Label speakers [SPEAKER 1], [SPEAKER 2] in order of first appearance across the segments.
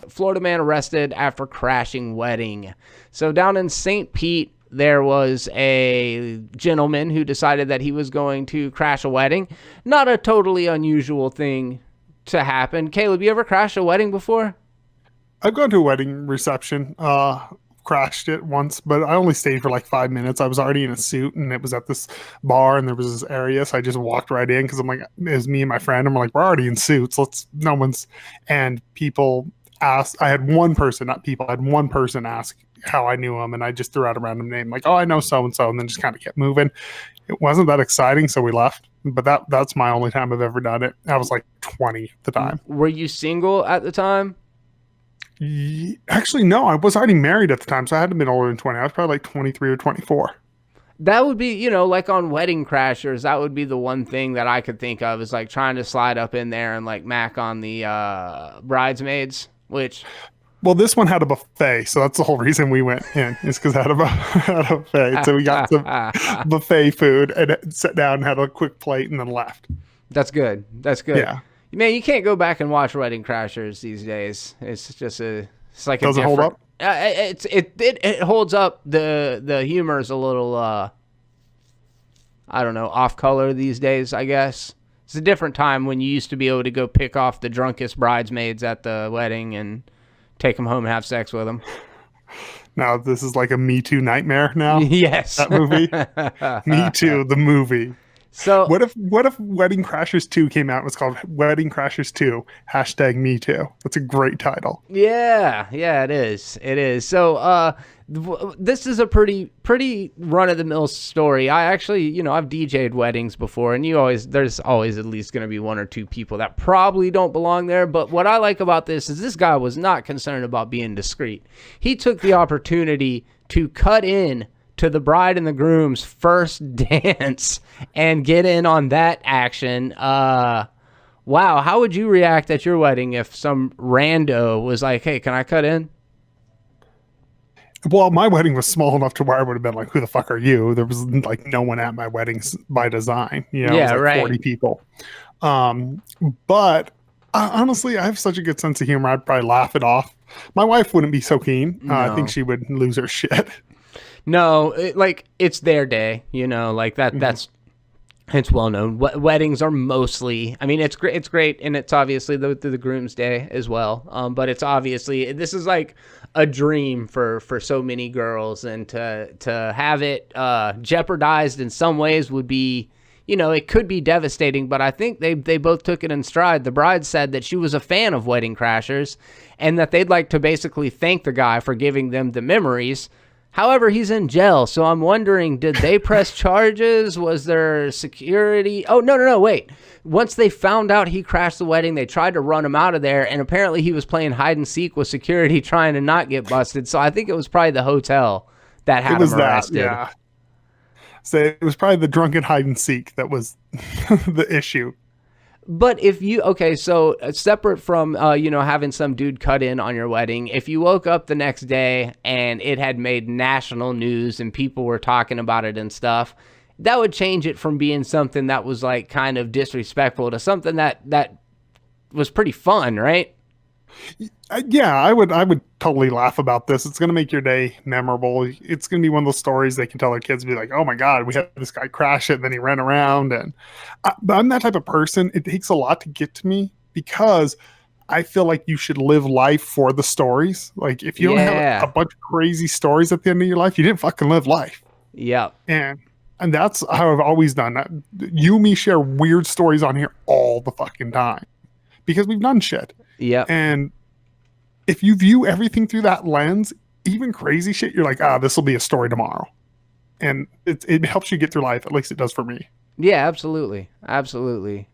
[SPEAKER 1] Florida man arrested after crashing wedding. So down in St. Pete, there was a gentleman who decided that he was going to crash a wedding. Not a totally unusual thing to happen. Caleb, you ever crashed a wedding before?
[SPEAKER 2] I've gone to a wedding reception, crashed it once, but I only stayed for like 5 minutes. I was already in a suit and it was at this bar and there was this area. So I just walked right in because I'm like, it was me and my friend. And we're like, we're already in suits. And people asked, I had one person ask how I knew him. And I just threw out a random name like, oh, I know so-and-so. And then just kind of kept moving. It wasn't that exciting. So we left. But that's my only time I've ever done it. I was like 20 at the time.
[SPEAKER 1] Were you single at the time?
[SPEAKER 2] Actually, no, I was already married at the time, so I had to have been older than 20. I was probably like 23 or 24.
[SPEAKER 1] That would be, like on Wedding Crashers, that would be the one thing that I could think of is like trying to slide up in there and like mac on the bridesmaids, which...
[SPEAKER 2] Well, this one had a buffet, so that's the whole reason we went in, is because it had a buffet. So we got some buffet food and sat down and had a quick plate and then left.
[SPEAKER 1] That's good. That's good.
[SPEAKER 2] Yeah.
[SPEAKER 1] Man, you can't go back and watch Wedding Crashers these days. It's just it's like
[SPEAKER 2] Does it hold up?
[SPEAKER 1] It holds up. The humor is a little I don't know, off color these days, I guess. It's a different time when you used to be able to go pick off the drunkest bridesmaids at the wedding and take them home and have sex with them.
[SPEAKER 2] Now this is like a Me Too nightmare now.
[SPEAKER 1] Yes.
[SPEAKER 2] That movie. Me Too, the movie.
[SPEAKER 1] So
[SPEAKER 2] what if Wedding Crashers 2 came out and was called Wedding Crashers 2 #MeToo? That's a great title.
[SPEAKER 1] Yeah, it is. So this is a pretty run-of-the-mill story. I actually, I've DJ'd weddings before, and there's always at least going to be one or two people that probably don't belong there. But what I like about this is this guy was not concerned about being discreet. He took the opportunity to cut in to the bride and the groom's first dance and get in on that action. Wow, how would you react at your wedding if some rando was like, hey, can I cut in?
[SPEAKER 2] Well, my wedding was small enough to where I would have been like, who the fuck are you? There was like no one at my weddings by design. It was like
[SPEAKER 1] right.
[SPEAKER 2] 40 people. But honestly, I have such a good sense of humor. I'd probably laugh it off. My wife wouldn't be so keen.
[SPEAKER 1] No.
[SPEAKER 2] I think she would lose her shit.
[SPEAKER 1] No, it's their day, like that. Mm-hmm. It's well known. Weddings are mostly, it's great, and it's obviously the groom's day as well. But it's obviously, this is like a dream for so many girls, and to have it jeopardized in some ways would be, it could be devastating. But I think they both took it in stride. The bride said that she was a fan of Wedding Crashers, and that they'd like to basically thank the guy for giving them the memories. However, he's in jail, so I'm wondering, did they press charges? Was there security? Oh, no, wait. Once they found out he crashed the wedding, they tried to run him out of there, and apparently he was playing hide and seek with security trying to not get busted. So I think it was probably the hotel that had him arrested.
[SPEAKER 2] Yeah. So it was probably the drunken hide and seek that was the issue.
[SPEAKER 1] But if you, so separate from, having some dude cut in on your wedding, if you woke up the next day and it had made national news and people were talking about it and stuff, that would change it from being something that was like kind of disrespectful to something that was pretty fun, right?
[SPEAKER 2] Yeah, I would totally laugh about this. It's going to make your day memorable. It's going to be one of those stories they can tell their kids, be like, oh my God, we had this guy crash it, and then he ran around. And but I'm that type of person. It takes a lot to get to me because I feel like you should live life for the stories. Like if you don't have a bunch of crazy stories at the end of your life, you didn't fucking live life.
[SPEAKER 1] Yeah.
[SPEAKER 2] And that's how I've always done that. You and me share weird stories on here all the fucking time because we've done shit.
[SPEAKER 1] Yeah.
[SPEAKER 2] And if you view everything through that lens, even crazy shit, you're like, this will be a story tomorrow. And it helps you get through life. At least it does for me.
[SPEAKER 1] Yeah, absolutely. Absolutely.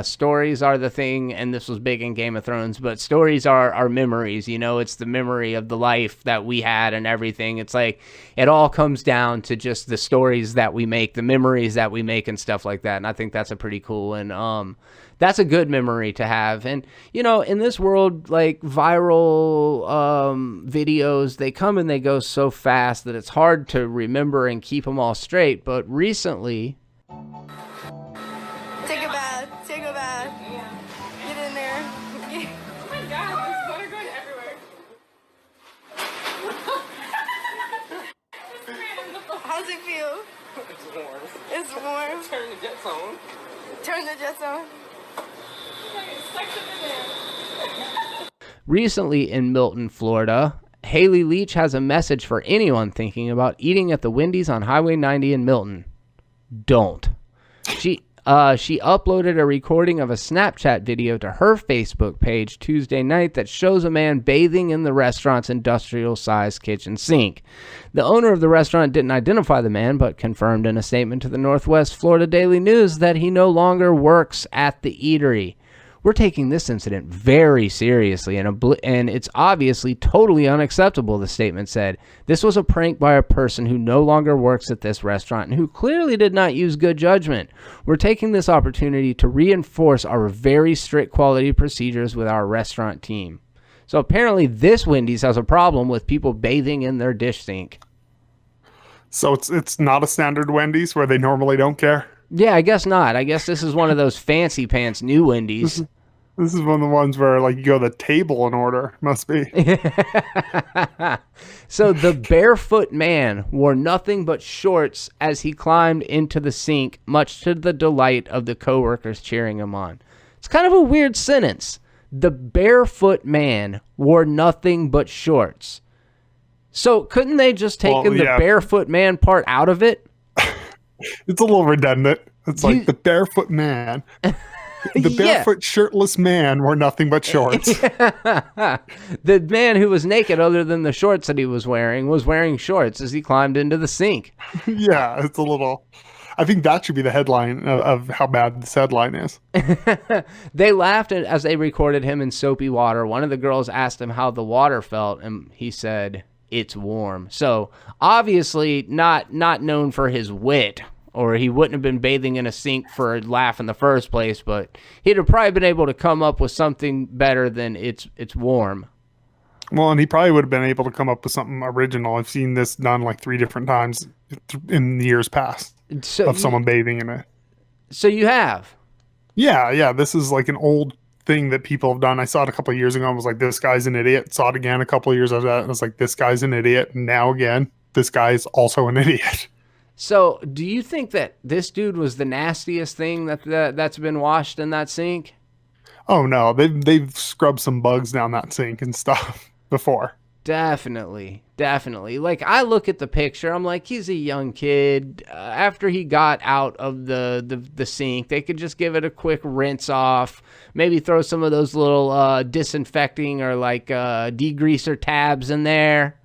[SPEAKER 1] Stories are the thing, and this was big in Game of Thrones, but stories are memories. It's the memory of the life that we had and everything. It's like it all comes down to just the stories that we make, the memories that we make and stuff like that. And I think that's a pretty cool and that's a good memory to have. And, in this world, like viral videos, they come and they go so fast that it's hard to remember and keep them all straight. But recently...
[SPEAKER 3] It's warm.
[SPEAKER 4] It's warm.
[SPEAKER 3] Turn the jets on.
[SPEAKER 4] Turn the jets on.
[SPEAKER 1] Recently in Milton, Florida, Haley Leach has a message for anyone thinking about eating at the Wendy's on Highway 90 in Milton. Don't. She uploaded a recording of a Snapchat video to her Facebook page Tuesday night that shows a man bathing in the restaurant's industrial-sized kitchen sink. The owner of the restaurant didn't identify the man, but confirmed in a statement to the Northwest Florida Daily News that he no longer works at the eatery. We're taking this incident very seriously, and it's obviously totally unacceptable, the statement said. This was a prank by a person who no longer works at this restaurant and who clearly did not use good judgment. We're taking this opportunity to reinforce our very strict quality procedures with our restaurant team. So apparently this Wendy's has a problem with people bathing in their dish sink.
[SPEAKER 2] So it's not a standard Wendy's where they normally don't care?
[SPEAKER 1] Yeah, I guess not. I guess this is one of those fancy pants new Wendy's.
[SPEAKER 2] This is one of the ones where like you go to the table in order. Must be.
[SPEAKER 1] So the barefoot man wore nothing but shorts as he climbed into the sink, much to the delight of the coworkers cheering him on. It's kind of a weird sentence. The barefoot man wore nothing but shorts. So couldn't they just taken the barefoot man part out of it?
[SPEAKER 2] It's a little redundant. It's like the barefoot man. The barefoot shirtless man wore nothing but shorts.
[SPEAKER 1] The man who was naked other than the shorts that he was wearing shorts as he climbed into the sink.
[SPEAKER 2] Yeah, it's a little... I think that should be the headline of how bad this headline is.
[SPEAKER 1] They laughed as they recorded him in soapy water. One of the girls asked him how the water felt, and he said, "It's warm." So obviously not known for his wit, or he wouldn't have been bathing in a sink for a laugh in the first place, but he'd have probably been able to come up with something better than it's warm.
[SPEAKER 2] Well, and he probably would have been able to come up with something original. I've seen this done like 3 different times in years past of someone bathing in it.
[SPEAKER 1] So you have?
[SPEAKER 2] Yeah. This is like an old thing that people have done. I saw it a couple of years ago and was like, this guy's an idiot. Saw it again a couple of years after that and I was like, this guy's an idiot. And now again, this guy's also an idiot.
[SPEAKER 1] So do you think that this dude was the nastiest thing that's been washed in that sink?
[SPEAKER 2] Oh no, they've scrubbed some bugs down that sink and stuff before.
[SPEAKER 1] Definitely. Like, I look at the picture, I'm like, he's a young kid. After he got out of the sink, they could just give it a quick rinse off, maybe throw some of those little disinfecting or like degreaser tabs in there.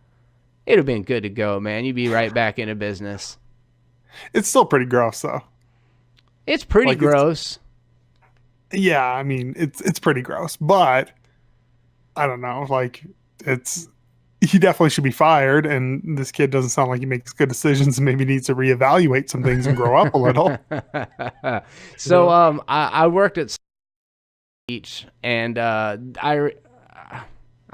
[SPEAKER 1] It'd have been good to go, man. You'd be right back into business.
[SPEAKER 2] It's still pretty gross, though.
[SPEAKER 1] It's pretty gross.
[SPEAKER 2] Yeah, I mean, it's pretty gross, but I don't know, like, he definitely should be fired, and this kid doesn't sound like he makes good decisions and maybe needs to reevaluate some things and grow up a little.
[SPEAKER 1] So, I worked at Beach, and I'm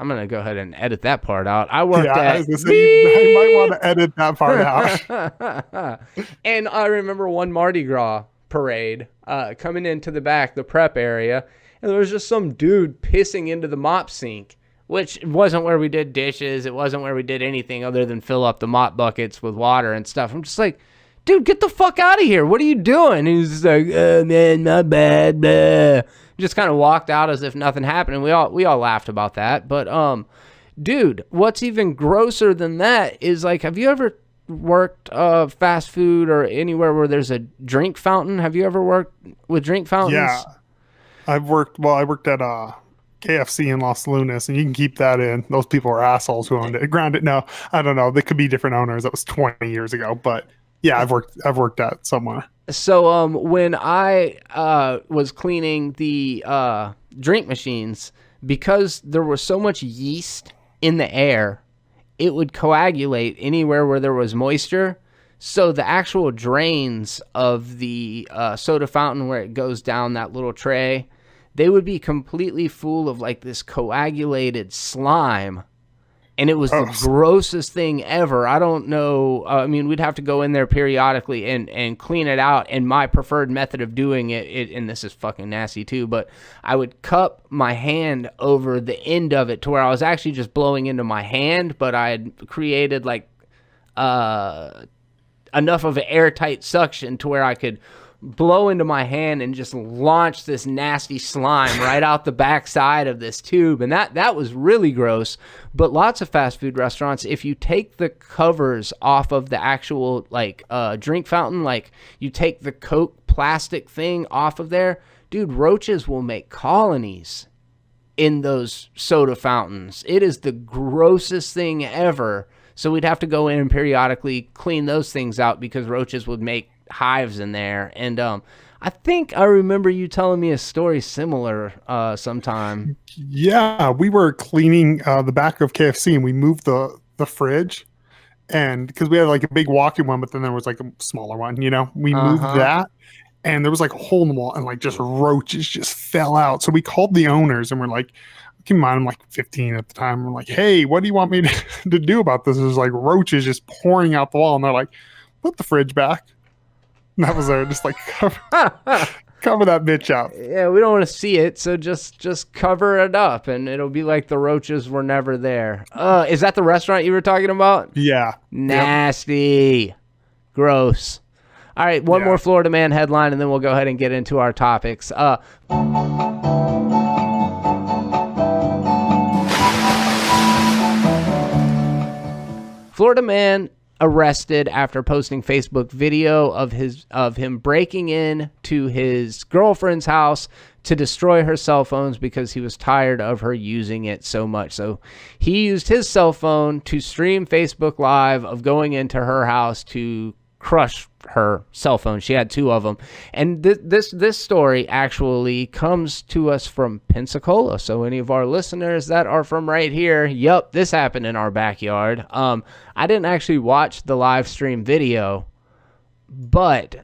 [SPEAKER 1] going to go ahead and edit that part out. I worked at...
[SPEAKER 2] I was gonna say, you might want to edit that part out.
[SPEAKER 1] And I remember one Mardi Gras parade coming into the back, the prep area, and there was just some dude pissing into the mop sink, which wasn't where we did dishes. It wasn't where we did anything other than fill up the mop buckets with water and stuff. I'm just like, dude, get the fuck out of here. What are you doing? And he's just like, oh, man, my bad, blah. Just kind of walked out as if nothing happened, and we all laughed about that. But dude, what's even grosser than that is, like, have you ever worked fast food or anywhere where there's a drink fountain? Have you ever worked with drink fountains?
[SPEAKER 2] Yeah, I worked at KFC in Los Lunas, and you can keep that in. Those people are assholes who owned it. Grounded? No, I don't know. They could be different owners. That was 20 years ago, but yeah, I've worked at somewhere.
[SPEAKER 1] So when I was cleaning the drink machines, because there was so much yeast in the air, it would coagulate anywhere where there was moisture. So the actual drains of the soda fountain where it goes down that little tray, they would be completely full of like this coagulated slime. And it was the grossest thing ever. I don't know. I mean, we'd have to go in there periodically and clean it out. And my preferred method of doing it, and this is fucking nasty too, but I would cup my hand over the end of it to where I was actually just blowing into my hand, but I had created like enough of an airtight suction to where I could blow into my hand and just launch this nasty slime right out the backside of this tube. And that was really gross. But lots of fast food restaurants, if you take the covers off of the actual like drink fountain, like you take the Coke plastic thing off of there, dude, roaches will make colonies in those soda fountains. It is the grossest thing ever. So we'd have to go in and periodically clean those things out because roaches would make hives in there. And I think I remember you telling me a story similar sometime.
[SPEAKER 2] Yeah, we were cleaning the back of KFC and we moved the fridge, and because we had like a big walking one, but then there was like a smaller one, we moved that, and there was like a hole in the wall and like just roaches just fell out. So we called the owners and we're like, keep in mind I'm like 15 at the time, we're like, hey, what do you want me to do about this? There's like roaches just pouring out the wall, and they're like, put the fridge back. And that was there, just like cover that bitch up.
[SPEAKER 1] Yeah, we don't want to see it, so just cover it up, and it'll be like the roaches were never there. Is that the restaurant you were talking about?
[SPEAKER 2] Yeah.
[SPEAKER 1] Nasty. Yep. Gross. All right, one more Florida Man headline, and then we'll go ahead and get into our topics. Florida man arrested after posting Facebook video of him breaking in to his girlfriend's house to destroy her cell phones because he was tired of her using it so much. So he used his cell phone to stream Facebook Live of going into her house to crush her cell phone. She had 2 of them. And this story actually comes to us from Pensacola. So any of our listeners that are from right here, yep, this happened in our backyard. I didn't actually watch the live stream video, but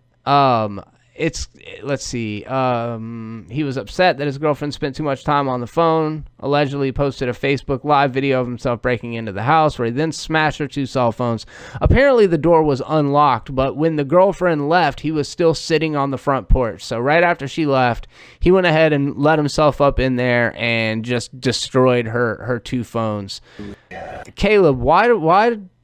[SPEAKER 1] let's see. He was upset that his girlfriend spent too much time on the phone, allegedly posted a Facebook Live video of himself breaking into the house where he then smashed her 2 cell phones. Apparently the door was unlocked, but when the girlfriend left, he was still sitting on the front porch. So right after she left, he went ahead and let himself up in there and just destroyed her 2 phones. Caleb, why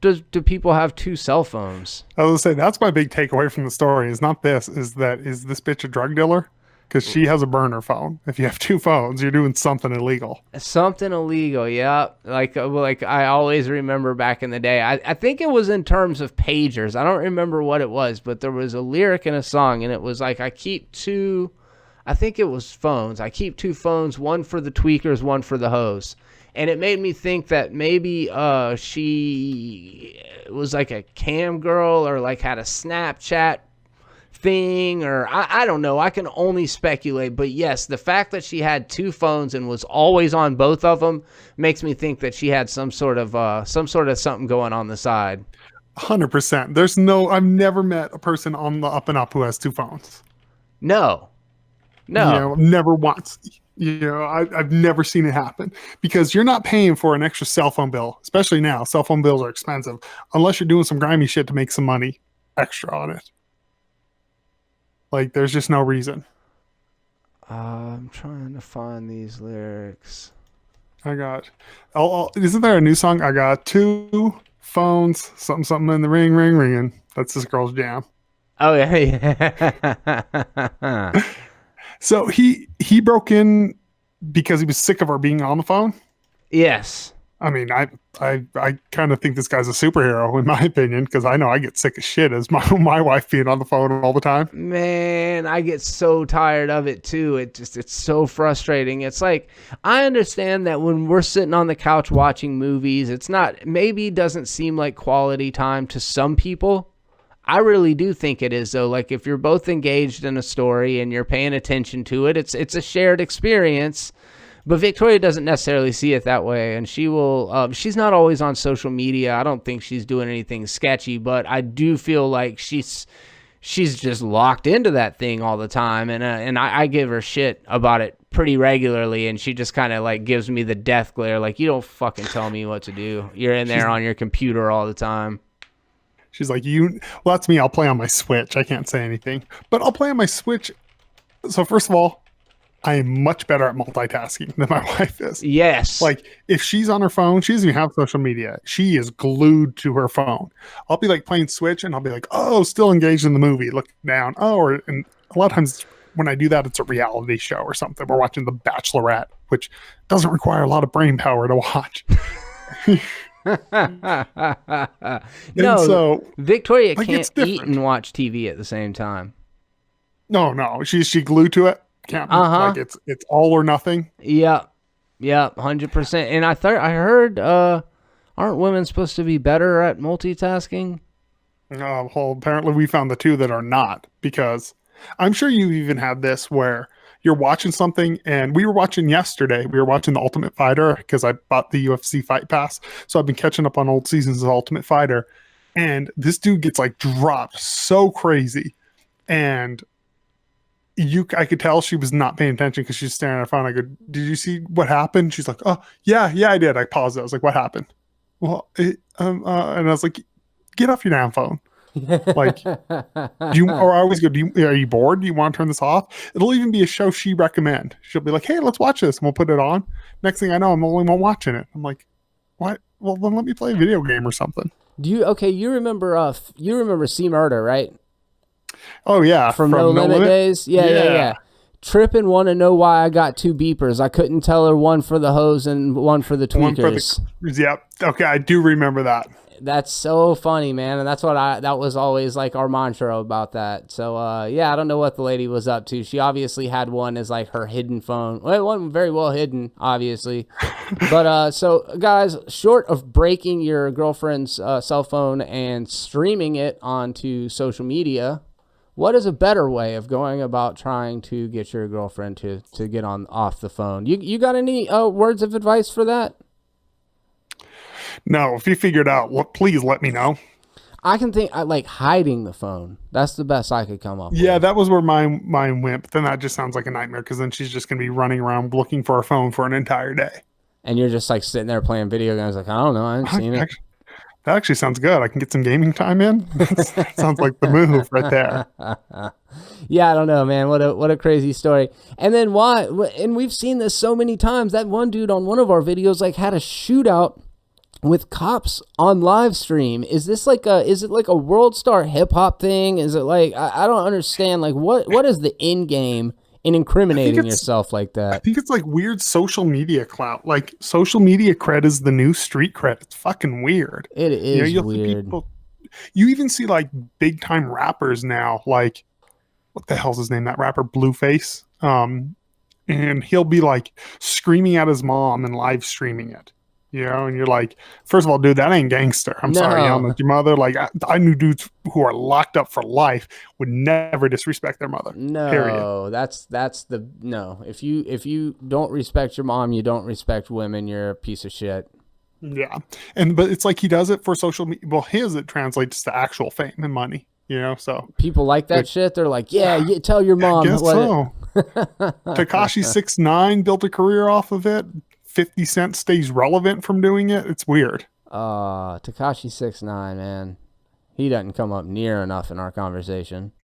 [SPEAKER 1] do people have 2 cell phones?
[SPEAKER 2] I was gonna say, that's my big takeaway from the story. Is not this. Is this bitch a drug dealer? Because she has a burner phone. If you have 2 phones, you're doing something illegal.
[SPEAKER 1] Something illegal, yeah. Like I always remember back in the day. I think it was in terms of pagers. I don't remember what it was, but there was a lyric in a song, and it was like, I keep 2. I think it was phones. I keep 2 phones, one for the tweakers, one for the hoes. And it made me think that maybe she was like a cam girl or like had a Snapchat thing, or I don't know. I can only speculate. But yes, the fact that she had 2 phones and was always on both of them makes me think that she had some sort of something going on the side.
[SPEAKER 2] 100%. I've never met a person on the up and up who has 2 phones.
[SPEAKER 1] No.
[SPEAKER 2] Never once. I've never seen it happen, because you're not paying for an extra cell phone bill, especially now. Cell phone bills are expensive, unless you're doing some grimy shit to make some money extra on it. Like, there's just no reason.
[SPEAKER 1] I'm trying to find these lyrics.
[SPEAKER 2] Isn't there a new song? I got 2 phones, something in the ringing. That's this girl's jam.
[SPEAKER 1] Oh yeah.
[SPEAKER 2] So he broke in because he was sick of her being on the phone?
[SPEAKER 1] Yes.
[SPEAKER 2] I mean, I kind of think this guy's a superhero, in my opinion, because I know I get sick of shit as my wife being on the phone all the time.
[SPEAKER 1] Man, I get so tired of it too. It's so frustrating. It's like, I understand that when we're sitting on the couch watching movies, maybe doesn't seem like quality time to some people. I really do think it is, though. Like, if you're both engaged in a story and you're paying attention to it, it's a shared experience. But Victoria doesn't necessarily see it that way, and she will. She's not always on social media. I don't think she's doing anything sketchy, but I do feel like she's just locked into that thing all the time, and I give her shit about it pretty regularly, and she just kind of like gives me the death glare, like, you don't fucking tell me what to do. You're in there on your computer all the time.
[SPEAKER 2] She's like, well, that's me. I'll play on my Switch. I can't say anything, but I'll play on my Switch. So first of all, I am much better at multitasking than my wife is.
[SPEAKER 1] Yes.
[SPEAKER 2] Like if she's on her phone, she doesn't even have social media. She is glued to her phone. I'll be like playing Switch and I'll be like, oh, still engaged in the movie. Look down. Oh, and a lot of times when I do that, it's a reality show or something. We're watching The Bachelorette, which doesn't require a lot of brain power to watch.
[SPEAKER 1] No,
[SPEAKER 2] so
[SPEAKER 1] Victoria
[SPEAKER 2] like, it's
[SPEAKER 1] can't eat
[SPEAKER 2] different.
[SPEAKER 1] and watch TV at the same time.
[SPEAKER 2] No, she glued to it. Can't like it's all or nothing.
[SPEAKER 1] Yeah, 100%. And I heard, aren't women supposed to be better at multitasking?
[SPEAKER 2] Well, apparently we found the two that are not, because I'm sure you even had this where you're watching something, and we were watching yesterday. We were watching The Ultimate Fighter because I bought the UFC Fight Pass, so I've been catching up on old seasons of Ultimate Fighter. And this dude gets like dropped so crazy, and I could tell she was not paying attention because she's staring at her phone. I go, "Did you see what happened?" She's like, "Oh, yeah, I did." I paused it. I was like, "What happened?" Well, and I was like, "Get off your damn phone." Like, or I always go, are you bored? Do you want to turn this off? It'll even be a show she recommend. She'll be like, "Hey, let's watch this," and we'll put it on. Next thing I know, I'm the only one watching it. I'm like, "What? Well, then let me play a video game or something."
[SPEAKER 1] You remember C Murder, right?
[SPEAKER 2] Oh yeah,
[SPEAKER 1] From No Limit Days? Yeah. Trippin' want to know why I got two beepers. I couldn't tell her, one for the hose and one for the tweakers.
[SPEAKER 2] Yep. Okay, I do remember that.
[SPEAKER 1] That's so funny, man. And that was always like our mantra about that. So, yeah, I don't know what the lady was up to. She obviously had one as like her hidden phone. Well, it wasn't very well hidden, obviously. But, so guys, short of breaking your girlfriend's cell phone and streaming it onto social media, what is a better way of going about trying to get your girlfriend to get off the phone? You got any words of advice for that?
[SPEAKER 2] No, if you figure it out, please let me know.
[SPEAKER 1] I can think like hiding the phone. That's the best I could come up with.
[SPEAKER 2] Yeah, that was where mine went. But then that just sounds like a nightmare, because then she's just going to be running around looking for her phone for an entire day.
[SPEAKER 1] And you're just like sitting there playing video games like, I don't know, I haven't seen it.
[SPEAKER 2] That actually sounds good. I can get some gaming time in. Sounds like the move right there.
[SPEAKER 1] Yeah, I don't know, man. What a crazy story. And then why? And we've seen this so many times. That one dude on one of our videos like had a shootout with cops on live stream. Is it like a World Star hip hop thing? Is it like, I don't understand. Like what is the end game in incriminating yourself like that?
[SPEAKER 2] I think it's like weird social media clout. Like social media cred is the new street cred. It's fucking weird.
[SPEAKER 1] It is weird.
[SPEAKER 2] You even see like big time rappers now, like what the hell's his name? That rapper Blueface. And he'll be like screaming at his mom and live streaming it. You know, and you're like, first of all, dude, that ain't gangster. I'm sorry, yelling at your mother. Like, I knew dudes who are locked up for life would never disrespect their mother.
[SPEAKER 1] No,
[SPEAKER 2] period.
[SPEAKER 1] that's the no. If you don't respect your mom, you don't respect women. You're a piece of shit.
[SPEAKER 2] Yeah, but it's like he does it for social media. Well, it translates to actual fame and money. You know, so
[SPEAKER 1] people like that shit. They're like, yeah, tell your mom.
[SPEAKER 2] I guess so. Tekashi 6ix9ine built a career off of it. 50 Cent stays relevant from doing it. It's weird.
[SPEAKER 1] Tekashi 6ix9ine, man. He doesn't come up near enough in our conversation.